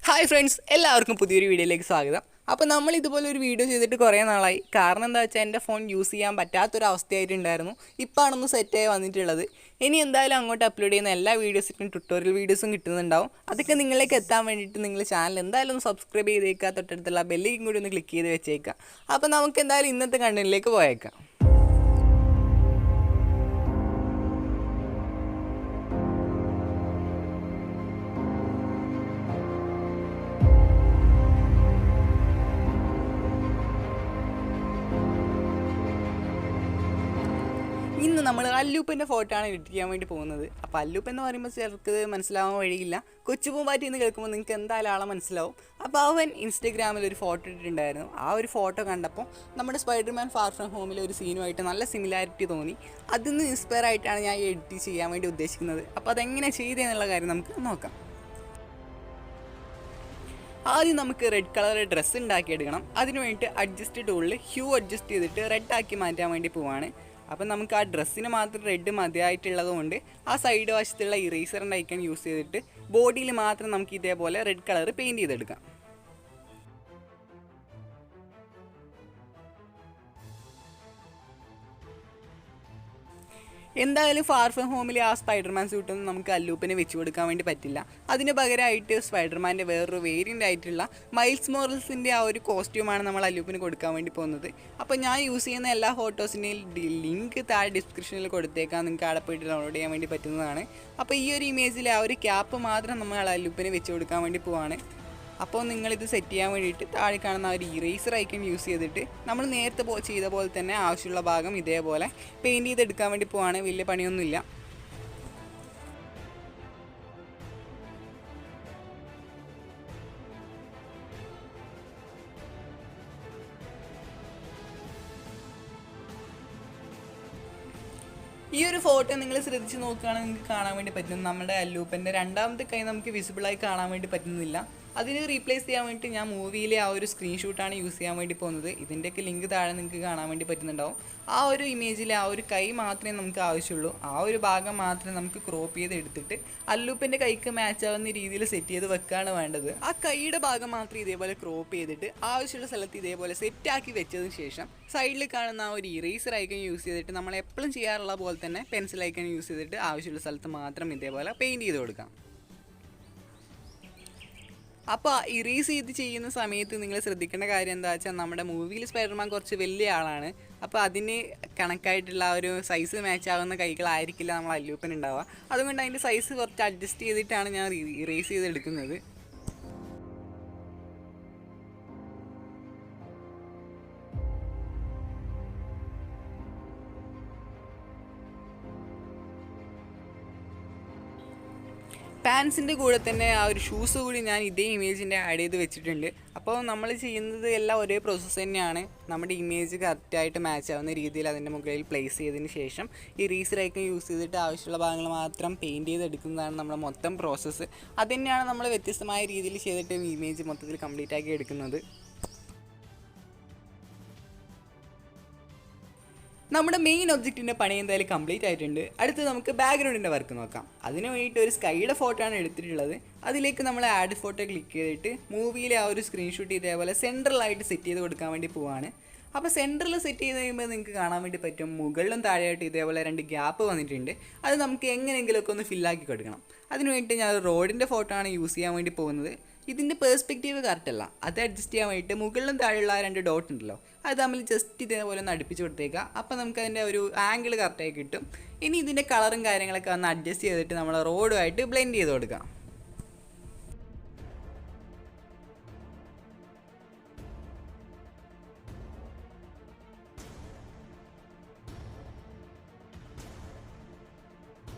Hi friends, എല്ലാവർക്കും പുതിയൊരു വീഡിയോയിലേക്ക് സ്വാഗതം. അപ്പോൾ നമ്മൾ ഇതുപോലെ ഒരു വീഡിയോ ചെയ്തിട്ട് കുറേ നാളായി. കാരണം എന്താ വെച്ചാൽ എൻ്റെ ഫോൺ യൂസ് ചെയ്യാൻ പറ്റാത്തൊരവസ്ഥയായിട്ടുണ്ടായിരുന്നു. ഇപ്പോഴാണൊന്ന് സെറ്റായി വന്നിട്ടുള്ളത്. ഇനി എന്തായാലും അങ്ങോട്ട് അപ്ലോഡ് ചെയ്യുന്ന എല്ലാ വീഡിയോസിനും ട്യൂട്ടോറിയൽ വീഡിയോസും കിട്ടുന്നുണ്ടാവും. അതൊക്കെ നിങ്ങളിലേക്ക് എത്താൻ വേണ്ടിയിട്ട് നിങ്ങൾ ചാനൽ എന്തായാലും ഒന്ന് സബ്സ്ക്രൈബ് ചെയ്തേക്കുക. തൊട്ടടുത്തുള്ള ബെല്ലിക്കും കൂടി ഒന്ന് ക്ലിക്ക് ചെയ്ത് വെച്ചേക്കുക. അപ്പോൾ നമുക്ക് എന്തായാലും ഇന്നത്തെ കണ്ടന്റിലേക്ക് പോയേക്കാം. ഇന്ന് നമ്മൾ അല്ലൂപ്പൻ്റെ ഫോട്ടോ ആണ് എഡിറ്റ് ചെയ്യാൻ വേണ്ടി പോകുന്നത്. അപ്പോൾ അല്ലൂപ്പൻ എന്ന് പറയുമ്പോൾ ചിലർക്ക് മനസ്സിലാവാൻ വഴിയില്ല. കൊച്ചു പൂമ്പാറ്റി എന്ന് കേൾക്കുമ്പോൾ നിങ്ങൾക്ക് എന്തായാലും ആളെ മനസ്സിലാവും. അപ്പോൾ അവൻ ഇൻസ്റ്റഗ്രാമിൽ ഒരു ഫോട്ടോ ഇട്ടിട്ടുണ്ടായിരുന്നു. ആ ഒരു ഫോട്ടോ കണ്ടപ്പോൾ നമ്മുടെ സ്പൈഡർമാൻ ഫാർ ഫ്രം ഹോമിലെ ഒരു സീനുമായിട്ട് നല്ല സിമിലാരിറ്റി തോന്നി. അതിൽ നിന്ന് ഇൻസ്പയർ ആയിട്ടാണ് ഞാൻ എഡിറ്റ് ചെയ്യാൻ വേണ്ടി ഉദ്ദേശിക്കുന്നത്. അപ്പോൾ അതെങ്ങനെ ചെയ്തതെന്നുള്ള കാര്യം നമുക്ക് നോക്കാം. ആദ്യം നമുക്ക് റെഡ് കളർ ഡ്രസ്സ് ഉണ്ടാക്കിയെടുക്കണം. അതിന് വേണ്ടിയിട്ട് അഡ്ജസ്റ്റ് ടൂളിൽ ഹ്യൂ അഡ്ജസ്റ്റ് ചെയ്തിട്ട് റെഡ് ആക്കി മാറ്റാൻ വേണ്ടി പോവാണ്. അപ്പം നമുക്ക് ആ ഡ്രസ്സിന് മാത്രം റെഡ് മതിയായിട്ടുള്ളത് കൊണ്ട് ആ സൈഡ് വശത്തുള്ള ഇറേസറിൻ്റെ ഐക്കൺ യൂസ് ചെയ്തിട്ട് ബോഡിയിൽ മാത്രം നമുക്ക് ഇതേപോലെ റെഡ് കളർ പെയിൻറ്റ് ചെയ്തെടുക്കാം. എന്തായാലും ഫാർ ഫ്രം ഹോമിലെ ആ സ്പൈഡർമാൻ സ്യൂട്ടൊന്നും നമുക്ക് അല്ലൂപ്പിനെ വെച്ച് കൊടുക്കാൻ വേണ്ടി പറ്റില്ല. അതിന് പകരമായിട്ട് സ്പൈഡർമാൻ്റെ വേറൊരു വേരിയൻ്റ് ആയിട്ടുള്ള മൈൽസ് മോറൽസിൻ്റെ ആ ഒരു കോസ്റ്റ്യൂമാണ് നമ്മൾ അല്ലൂപ്പിന് കൊടുക്കാൻ വേണ്ടി പോകുന്നത്. അപ്പോൾ ഞാൻ യൂസ് ചെയ്യുന്ന എല്ലാ ഫോട്ടോസിൻ്റെയും ലിങ്ക് താഴെ ഡിസ്ക്രിപ്ഷനിൽ കൊടുത്തേക്കാം. നിങ്ങൾക്ക് അവിടെ പോയിട്ട് ഡൗൺലോഡ് ചെയ്യാൻ വേണ്ടി പറ്റുന്നതാണ്. അപ്പോൾ ഈ ഒരു ഇമേജിൽ ആ ഒരു ക്യാപ്പ് മാത്രം നമ്മൾ അല്ലൂപ്പിന് വെച്ച് കൊടുക്കാൻ വേണ്ടി പോവാണ്. അപ്പോൾ നിങ്ങളിത് സെറ്റ് ചെയ്യാൻ വേണ്ടിയിട്ട് താഴെ കാണുന്ന ഒരു ഇറേസർ ഐക്കൺ യൂസ് ചെയ്തിട്ട് നമ്മൾ നേരത്തെ ചെയ്ത പോലെ തന്നെ ആവശ്യമുള്ള ഭാഗം ഇതേപോലെ പെയിൻറ്റ് ചെയ്തെടുക്കാൻ വേണ്ടി പോവാണ്. വലിയ പണിയൊന്നുമില്ല. ഈ ഒരു ഫോട്ടോ നിങ്ങൾ ശ്രദ്ധിച്ച് നോക്കുകയാണെങ്കിൽ നിങ്ങൾക്ക് കാണാൻ വേണ്ടി പറ്റും. നമ്മുടെ അല്ലൂപ്പൻ്റെ രണ്ടാമത്തെ കൈ നമുക്ക് വിസിബിളായി കാണാൻ വേണ്ടി പറ്റുന്നില്ല. അതിന് റീപ്ലേസ് ചെയ്യാൻ വേണ്ടിയിട്ട് ഞാൻ മൂവിയിലെ ആ ഒരു സ്ക്രീൻഷോട്ടാണ് യൂസ് ചെയ്യാൻ വേണ്ടി പോകുന്നത്. ഇതിൻ്റെയൊക്കെ ലിങ്ക് താഴെ നിങ്ങൾക്ക് കാണാൻ വേണ്ടി പറ്റുന്നുണ്ടാവും. ആ ഒരു ഇമേജിലെ ആ ഒരു കൈ മാത്രമേ നമുക്ക് ആവശ്യമുള്ളൂ. ആ ഒരു ഭാഗം മാത്രമേ നമുക്ക് ക്രോപ്പ് ചെയ്ത് എടുത്തിട്ട് അല്ലൂപ്പൻ്റെ കൈക്ക് മാച്ച് ആവുന്ന രീതിയിൽ സെറ്റ് ചെയ്ത് വെക്കുകയാണ് വേണ്ടത്. ആ കൈയുടെ ഭാഗം മാത്രം ഇതേപോലെ ക്രോപ്പ് ചെയ്തിട്ട് ആവശ്യമുള്ള സ്ഥലത്ത് ഇതേപോലെ സെറ്റാക്കി വെച്ചതിന് ശേഷം സൈഡിൽ കാണുന്ന ആ ഒരു ഇറേസർ ഐക്കൺ യൂസ് ചെയ്തിട്ട് നമ്മൾ എപ്പോഴും ചെയ്യാറുള്ള പോലെ തന്നെ പെൻസിൽ ഐക്കൺ യൂസ് ചെയ്തിട്ട് ആവശ്യമുള്ള സ്ഥലത്ത് മാത്രം ഇതേപോലെ പെയിൻറ്റ് ചെയ്ത് കൊടുക്കാം. അപ്പോൾ ഇറേസ് ചെയ്ത് ചെയ്യുന്ന സമയത്ത് നിങ്ങൾ ശ്രദ്ധിക്കേണ്ട കാര്യം എന്താ വെച്ചാൽ നമ്മുടെ മൂവിയിൽ സ്പൈഡർമാൻ കുറച്ച് വലിയ ആളാണ്. അപ്പോൾ അതിന് കണക്കായിട്ടുള്ള ആ ഒരു സൈസ് മാച്ച് ആവുന്ന കൈകളായിരിക്കില്ല നമ്മൾ അല്ലൂപ്പൻ ഉണ്ടാവുക. അതുകൊണ്ട് അതിൻ്റെ സൈസ് കുറച്ച് അഡ്ജസ്റ്റ് ചെയ്തിട്ടാണ് ഞാൻ ഇറേസ് ചെയ്തെടുക്കുന്നത്. പാൻസിൻ്റെ കൂടെ തന്നെ ആ ഒരു ഷൂസ് കൂടി ഞാൻ ഇതേ ഇമേജിൻ്റെ ആഡ് ചെയ്ത് വെച്ചിട്ടുണ്ട്. അപ്പോൾ നമ്മൾ ചെയ്യുന്നത് എല്ലാം ഒരേ പ്രോസസ്സ് തന്നെയാണ്. നമ്മുടെ ഇമേജ് കറക്റ്റായിട്ട് മാച്ച് ആവുന്ന രീതിയിൽ അതിൻ്റെ മുകളിൽ പ്ലേസ് ചെയ്തതിന് ശേഷം ഈ ഇറേസർ ഐക്കൺ യൂസ് ചെയ്തിട്ട് ആവശ്യമുള്ള ഭാഗങ്ങൾ മാത്രം പെയിൻറ്റ് ചെയ്തെടുക്കുന്നതാണ് നമ്മുടെ മൊത്തം പ്രോസസ്സ്. അതുതന്നെയാണ് നമ്മൾ വ്യത്യസ്തമായ രീതിയിൽ ചെയ്തിട്ട് ഇമേജ് മൊത്തത്തിൽ കംപ്ലീറ്റ് ആക്കി എടുക്കുന്നത്. നമ്മുടെ മെയിൻ ഒബ്ജക്റ്റിൻ്റെ പണി എന്തായാലും കംപ്ലീറ്റ് ആയിട്ടുണ്ട്. അടുത്ത് നമുക്ക് ബാക്ക്ഗ്രൗണ്ടിൻ്റെ വർക്ക് നോക്കാം. അതിന് വേണ്ടിയിട്ട് ഒരു സ്കൈയുടെ ഫോട്ടോ ആണ് എടുത്തിട്ടുള്ളത്. അതിലേക്ക് നമ്മൾ ആഡ് ഫോട്ടോ ക്ലിക്ക് ചെയ്തിട്ട് മൂവിയിലെ ആ ഒരു സ്ക്രീൻഷോട്ട് ഇതേപോലെ സെൻട്രലായിട്ട് സെറ്റ് ചെയ്ത് കൊടുക്കാൻ വേണ്ടി പോവാണ്. അപ്പോൾ സെൻറ്ററിൽ സെറ്റ് ചെയ്ത് കഴിയുമ്പോൾ നിങ്ങൾക്ക് കാണാൻ വേണ്ടി പറ്റും മുകളിലും താഴെയായിട്ട് ഇതേപോലെ 2 ഗ്യാപ്പ് വന്നിട്ടുണ്ട്. അത് നമുക്ക് എങ്ങനെയെങ്കിലുമൊക്കെ ഒന്ന് ഫില്ലാക്കി കൊടുക്കണം. അതിന് വേണ്ടിയിട്ട് ഞാൻ റോഡിൻ്റെ ഫോട്ടോ ആണ് യൂസ് ചെയ്യാൻ വേണ്ടി പോകുന്നത്. ഇതിൻ്റെ പേഴ്സ്പെക്റ്റീവ് കറക്റ്റ് അല്ല. അത് അഡ്ജസ്റ്റ് ചെയ്യാൻ വേണ്ടിയിട്ട് മുകളിലും താഴെയുള്ള ആ 2 ഡോട്ട് ഉണ്ടല്ലോ, അത് തമ്മിൽ ജസ്റ്റ് ഇതേപോലെ ഒന്ന് അടുപ്പിച്ച് കൊടുത്തേക്കുക. അപ്പോൾ നമുക്ക് അതിൻ്റെ ഒരു ആംഗിൾ കറക്റ്റായി കിട്ടും. ഇനി ഇതിൻ്റെ കളറും കാര്യങ്ങളൊക്കെ ഒന്ന് അഡ്ജസ്റ്റ് ചെയ്തിട്ട് നമ്മൾ റോഡുമായിട്ട് ബ്ലെൻഡ് ചെയ്ത് കൊടുക്കാം.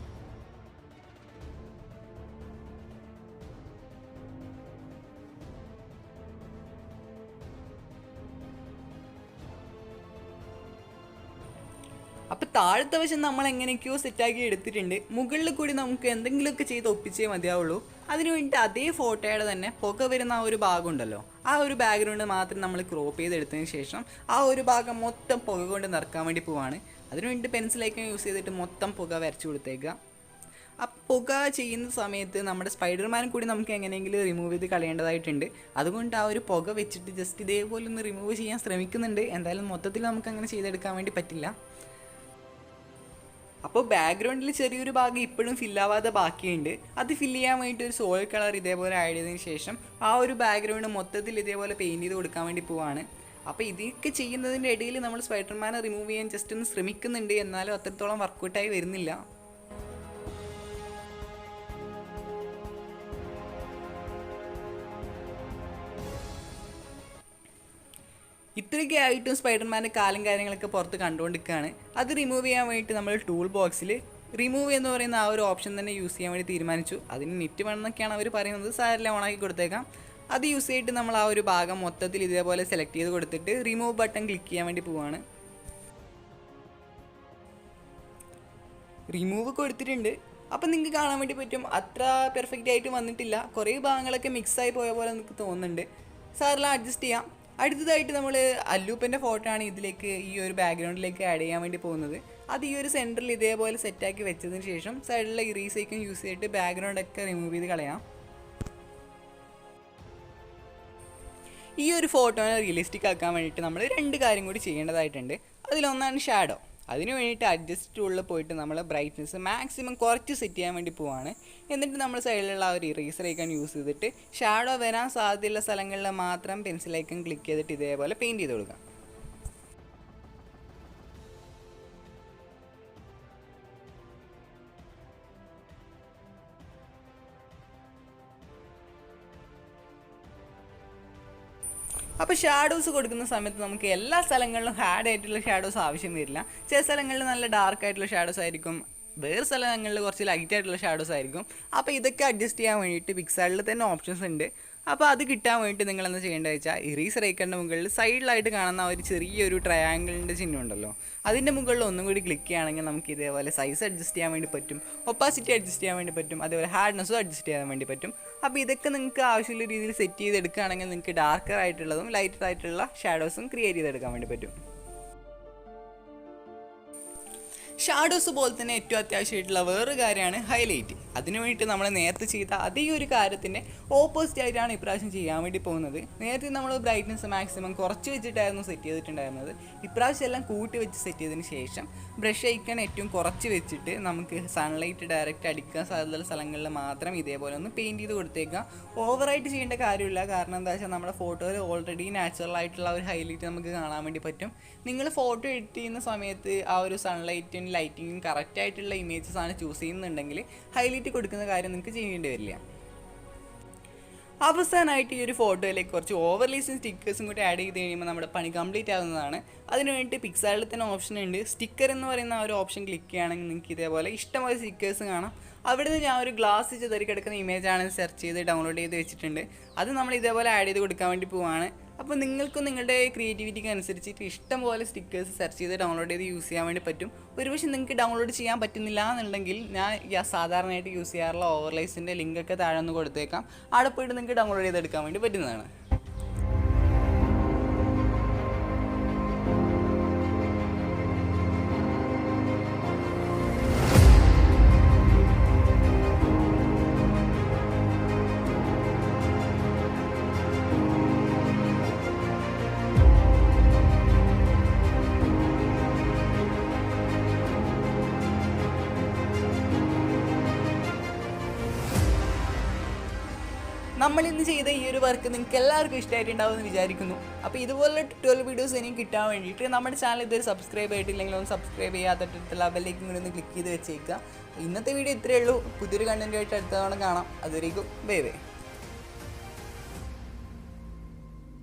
അപ്പോൾ താഴത്തെ വശം നമ്മൾ എങ്ങനെയൊക്കെയോ സെറ്റാക്കി എടുത്തിട്ടുണ്ട്. മുകളിൽ കൂടി നമുക്ക് എന്തെങ്കിലുമൊക്കെ ചെയ്ത് ഒപ്പിച്ചേ മതിയാവുള്ളൂ. അതിന് വേണ്ടിയിട്ട് അതേ ഫോട്ടോയുടെ തന്നെ പുക വരുന്ന ആ ഒരു ഭാഗം ഉണ്ടല്ലോ, ആ ഒരു ബാക്ക്ഗ്രൗണ്ട് മാത്രം നമ്മൾ ക്രോപ്പ് ചെയ്തെടുത്തതിന് ശേഷം ആ ഒരു ഭാഗം മൊത്തം പുക കൊണ്ട് നിറക്കാൻ വേണ്ടി പോവാണ്. അതിന് വേണ്ടി പെൻസിൽ ഐക്കൺ യൂസ് ചെയ്തിട്ട് മൊത്തം പുക വരച്ചു കൊടുത്തേക്കുക. ആ പുക ചെയ്യുന്ന സമയത്ത് നമ്മുടെ സ്പൈഡർമാൻ കൂടി നമുക്ക് എങ്ങനെയെങ്കിലും റിമൂവ് ചെയ്ത് കളയേണ്ടതായിട്ടുണ്ട്. അതുകൊണ്ട് ആ ഒരു പുക വെച്ചിട്ട് ജസ്റ്റ് ഇതേപോലെ ഒന്ന് റിമൂവ് ചെയ്യാൻ ശ്രമിക്കുന്നുണ്ട്. എന്തായാലും മൊത്തത്തിൽ നമുക്ക് അങ്ങനെ ചെയ്തെടുക്കാൻ വേണ്ടി പറ്റില്ല. അപ്പോൾ ബാക്ക്ഗ്രൗണ്ടിൽ ചെറിയൊരു ഭാഗം ഇപ്പോഴും ഫില്ലാവാതെ ബാക്കിയുണ്ട്. അത് ഫില്ല് ചെയ്യാൻ വേണ്ടിയിട്ട് ഒരു സോളിഡ് കളർ ഇതേപോലെ ആഡ് ചെയ്തതിന് ശേഷം ആ ഒരു ബാക്ക്ഗ്രൗണ്ട് മൊത്തത്തിൽ ഇതേപോലെ പെയിൻറ്റ് ചെയ്ത് കൊടുക്കാൻ വേണ്ടി പോവാണ്. അപ്പോൾ ഇതൊക്കെ ചെയ്യുന്നതിൻ്റെ ഇടയിൽ നമ്മൾ സ്പൈഡർമാനെ റിമൂവ് ചെയ്യാൻ ജസ്റ്റ് ഒന്ന് ശ്രമിക്കുന്നുണ്ട്. എന്നാലും അത്രത്തോളം വർക്കൗട്ടായി വരുന്നില്ല. ഇത്രയൊക്കെ ആയിട്ടും സ്പൈഡർമാൻ്റെ കാലും കാര്യങ്ങളൊക്കെ പുറത്ത് കണ്ടുകൊണ്ടിരിക്കുകയാണ്. അത് റിമൂവ് ചെയ്യാൻ വേണ്ടിയിട്ട് നമ്മൾ ടൂൾ ബോക്സിൽ റിമൂവ് എന്ന് പറയുന്ന ആ ഒരു ഓപ്ഷൻ തന്നെ യൂസ് ചെയ്യാൻ വേണ്ടി തീരുമാനിച്ചു. അതിന് നെറ്റ് വേണമെന്നൊക്കെയാണ് അവർ പറയുന്നത്. സാരെല്ലാം ഓണാക്കി കൊടുത്തേക്കാം. അത് യൂസ് ചെയ്തിട്ട് നമ്മൾ ആ ഒരു ഭാഗം മൊത്തത്തിൽ ഇതേപോലെ സെലക്ട് ചെയ്ത് കൊടുത്തിട്ട് റിമൂവ് ബട്ടൺ ക്ലിക്ക് ചെയ്യാൻ വേണ്ടി പോവാണ്. റിമൂവ് കൊടുത്തിട്ടുണ്ട്. അപ്പം നിങ്ങൾക്ക് കാണാൻ വേണ്ടി പറ്റും അത്ര പെർഫെക്റ്റ് ആയിട്ട് വന്നിട്ടില്ല. കുറേ ഭാഗങ്ങളൊക്കെ മിക്സായി പോയ പോലെ എനിക്ക് തോന്നുന്നുണ്ട്. സാരെല്ലാം അഡ്ജസ്റ്റ് ചെയ്യാം. അടുത്തതായിട്ട് നമ്മൾ അല്ലൂപ്പൻ്റെ ഫോട്ടോ ആണ് ഇതിലേക്ക് ഈ ഒരു ബാക്ക്ഗ്രൗണ്ടിലേക്ക് ആഡ് ചെയ്യാൻ വേണ്ടി പോകുന്നത്. അത് ഈ ഒരു സെൻറ്ററിൽ ഇതേപോലെ സെറ്റാക്കി വെച്ചതിന് ശേഷം സൈഡിലെ ഇറേസ് ഐക്കൺ യൂസ് ചെയ്തിട്ട് ബാക്ക്ഗ്രൗണ്ടൊക്കെ റിമൂവ് ചെയ്ത് കളയാം. ഈ ഒരു ഫോട്ടോനെ റിയലിസ്റ്റിക് ആക്കാൻ വേണ്ടിയിട്ട് നമ്മൾ 2 കാര്യം കൂടി ചെയ്യേണ്ടതായിട്ടുണ്ട്. അതിലൊന്നാണ് ഷാഡോ. അതിന് വേണ്ടിയിട്ട് അഡ്ജസ്റ്റ് ടൂളിൽ പോയിട്ട് നമ്മൾ ബ്രൈറ്റ്നസ് മാക്സിമം കുറച്ച് സെറ്റ് ചെയ്യാൻ വേണ്ടി പോവാണ്. എന്നിട്ട് നമ്മൾ സൈഡിലുള്ള ആ ഒരു ഇറേസർ ഐക്കൺ യൂസ് ചെയ്തിട്ട് ഷാഡോ വരാൻ സാധ്യതയുള്ള സ്ഥലങ്ങളിൽ മാത്രം പെൻസിൽ ഐക്കൺ ക്ലിക്ക് ചെയ്തിട്ട് ഇതേപോലെ പെയിൻറ്റ് ചെയ്ത് കൊടുക്കാം. അപ്പോൾ ഷാഡോസ് കൊടുക്കുന്ന സമയത്ത് നമുക്ക് എല്ലാ സ്ഥലങ്ങളിലും ഹാർഡ് ആയിട്ടുള്ള ഷാഡോസ് ആവശ്യം വരില്ല. ചില സ്ഥലങ്ങളിൽ നല്ല ഡാർക്ക് ആയിട്ടുള്ള ഷാഡോസ് ആയിരിക്കും, വേറെ സ്ഥലങ്ങളിൽ കുറച്ച് ലൈറ്റ് ആയിട്ടുള്ള ഷാഡോസ് ആയിരിക്കും. അപ്പോൾ ഇതൊക്കെ അഡ്ജസ്റ്റ് ചെയ്യാൻ വേണ്ടിയിട്ട് പിക്സാർട്ടിൽ തന്നെ ഓപ്ഷൻസ് ഉണ്ട്. അപ്പോൾ അത് കിട്ടാൻ വേണ്ടിയിട്ട് നിങ്ങൾ എന്താ ചെയ്യേണ്ടത് വെച്ചാൽ ഇറേസർ ഐക്കണിൻ്റെ മുകളിൽ സൈഡിലായിട്ട് കാണുന്ന ഒരു ചെറിയൊരു ട്രയാങ്കിളിൻ്റെ ചിഹ്നം ഉണ്ടല്ലോ, അതിൻ്റെ മുകളിൽ ഒന്നും കൂടി ക്ലിക്ക് ചെയ്യുകയാണെങ്കിൽ നമുക്ക് ഇതേപോലെ സൈസ് അഡ്ജസ്റ്റ് ചെയ്യാൻ വേണ്ടി പറ്റും, ഒപ്പാസിറ്റി അഡ്ജസ്റ്റ് ചെയ്യാൻ വേണ്ടി പറ്റും, അതേപോലെ ഹാർഡ്നെസ്സും അഡ്ജസ്റ്റ് ചെയ്യാൻ വേണ്ടി പറ്റും. അപ്പോൾ ഇതൊക്കെ നിങ്ങൾക്ക് ആവശ്യമുള്ള രീതിയിൽ സെറ്റ് ചെയ്തെടുക്കുകയാണെങ്കിൽ നിങ്ങൾക്ക് ഡാർക്കർ ആയിട്ടുള്ളതും ലൈറ്റർ ആയിട്ടുള്ള ഷാഡോസും ക്രിയേറ്റ് ചെയ്തെടുക്കാൻ വേണ്ടി പറ്റും. ഷാഡോസ് പോലെ തന്നെ ഏറ്റവും അത്യാവശ്യമായിട്ടുള്ള വേറൊരു കാര്യമാണ് ഹൈലൈറ്റ്. അതിനു വേണ്ടിയിട്ട് നമ്മൾ നേരത്തെ ചെയ്ത അതേ ഒരു കാര്യത്തിൻ്റെ ഓപ്പോസിറ്റ് ആയിട്ടാണ് ഇപ്രാവശ്യം ചെയ്യാൻ വേണ്ടി പോകുന്നത്. നേരത്തെ നമ്മൾ ബ്രൈറ്റ്നസ് മാക്സിമം കുറച്ച് വെച്ചിട്ടായിരുന്നു സെറ്റ് ചെയ്തിട്ടുണ്ടായിരുന്നത്. ഇപ്രാവശ്യം എല്ലാം കൂട്ടി വെച്ച് സെറ്റ് ചെയ്തതിന് ശേഷം ബ്രഷ് ഐക്കൺ ഏറ്റവും കുറച്ച് വെച്ചിട്ട് നമുക്ക് സൺലൈറ്റ് ഡയറക്റ്റ് അടിക്കാൻ സാധ്യതയുള്ള സ്ഥലങ്ങളിൽ മാത്രം ഇതേപോലെ ഒന്ന് പെയിൻറ്റ് ചെയ്ത് കൊടുത്തേക്കാം. ഓവറായിട്ട് ചെയ്യേണ്ട കാര്യമില്ല. കാരണം എന്താ വെച്ചാൽ നമ്മുടെ ഫോട്ടോയിൽ ഓൾറെഡി നാച്ചുറൽ ആയിട്ടുള്ള ഒരു ഹൈലൈറ്റ് നമുക്ക് കാണാൻ വേണ്ടി പറ്റും. നിങ്ങൾ ഫോട്ടോ എഡിറ്റ് ചെയ്യുന്ന സമയത്ത് ആ ഒരു സൺലൈറ്റും ലൈറ്റിങ്ങും കറക്റ്റായിട്ടുള്ള ഇമേജസ് ആണ് ചൂസ് ചെയ്യുന്നുണ്ടെങ്കിൽ ഹൈലൈറ്റ് കൊടുക്കുന്ന കാര്യം നിങ്ങൾക്ക് ചെയ്യേണ്ടി വരില്ല. അവസാനമായിട്ട് ഈ ഒരു ഫോട്ടോയിലേക്ക് കുറച്ച് ഓവർലേസും സ്റ്റിക്കേഴ്സും കൂടി ആഡ് ചെയ്ത് കഴിയുമ്പോൾ നമ്മുടെ പണി കംപ്ലീറ്റ് ആവുന്നതാണ്. അതിന് വേണ്ടി പിക്സാർട്ടിൽ തന്നെ ഓപ്ഷൻ ഉണ്ട്. സ്റ്റിക്കർ എന്ന് പറയുന്ന ആ ഒരു ഓപ്ഷൻ ക്ലിക്ക് ചെയ്യുകയാണെങ്കിൽ നിങ്ങൾക്ക് ഇതേപോലെ ഇഷ്ടംപോലെ സ്റ്റിക്കേഴ്സ് കാണാം. അവിടെ നിന്ന് ഞാൻ ഒരു ഗ്ലാസ് ചെതറി കിടക്കുന്ന ഇമേജാണ് സെർച്ച് ചെയ്ത് ഡൗൺലോഡ് ചെയ്ത് വെച്ചിട്ടുണ്ട്. അത് നമ്മൾ ഇതേപോലെ ആഡ് ചെയ്ത് കൊടുക്കാൻ വേണ്ടി പോവാണ്. അപ്പോൾ നിങ്ങൾക്കും നിങ്ങളുടെ ക്രിയേറ്റിവിറ്റിക്ക് അനുസരിച്ചിട്ട് ഇഷ്ടംപോലെ സ്റ്റിക്കേഴ്സ് സെർച്ച് ചെയ്ത് ഡൗൺലോഡ് ചെയ്ത് യൂസ് ചെയ്യാൻ വേണ്ടി പറ്റും. ഒരുപക്ഷെ നിങ്ങൾക്ക് ഡൗൺലോഡ് ചെയ്യാൻ പറ്റുന്നില്ല എന്നുണ്ടെങ്കിൽ ഞാൻ സാധാരണയായിട്ട് യൂസ് ചെയ്യാറുള്ള ഓവർലൈസിൻ്റെ ലിങ്കൊക്കെ താഴെ ഒന്ന് കൊടുത്തേക്കാം. അവിടെ പോയിട്ട് നിങ്ങൾക്ക് ഡൗൺലോഡ് ചെയ്തെടുക്കാൻ വേണ്ടി പറ്റുന്നതാണ്. നമ്മളിന്ന് ചെയ്ത ഈ ഒരു വർക്ക് നിങ്ങൾക്ക് എല്ലാവർക്കും ഇഷ്ടമായിട്ടുണ്ടാവുമെന്ന് വിചാരിക്കുന്നു. അപ്പോൾ ഇതുപോലുള്ള ട്യൂട്ടോറിയൽ വീഡിയോസ് എനിക്ക് കിട്ടാൻ വേണ്ടിയിട്ട് നമ്മുടെ ചാനൽ ഇതുവരെ സബ്സ്ക്രൈബ് ആയിട്ടില്ലെങ്കിൽ ഒന്ന് സബ്സ്ക്രൈബ് ചെയ്യാത്തടുത്തുള്ള ബെല്ലേക്കും കൂടി ഒന്ന് ക്ലിക്ക് ചെയ്ത് വെച്ചേക്കുക. ഇന്നത്തെ വീഡിയോ ഇത്രയേ ഉള്ളൂ. പുതിയൊരു കണ്ടൻറ്റുമായിട്ട് അടുത്ത തവണ കാണാം. അതുവരേക്കും ബൈ ബൈ.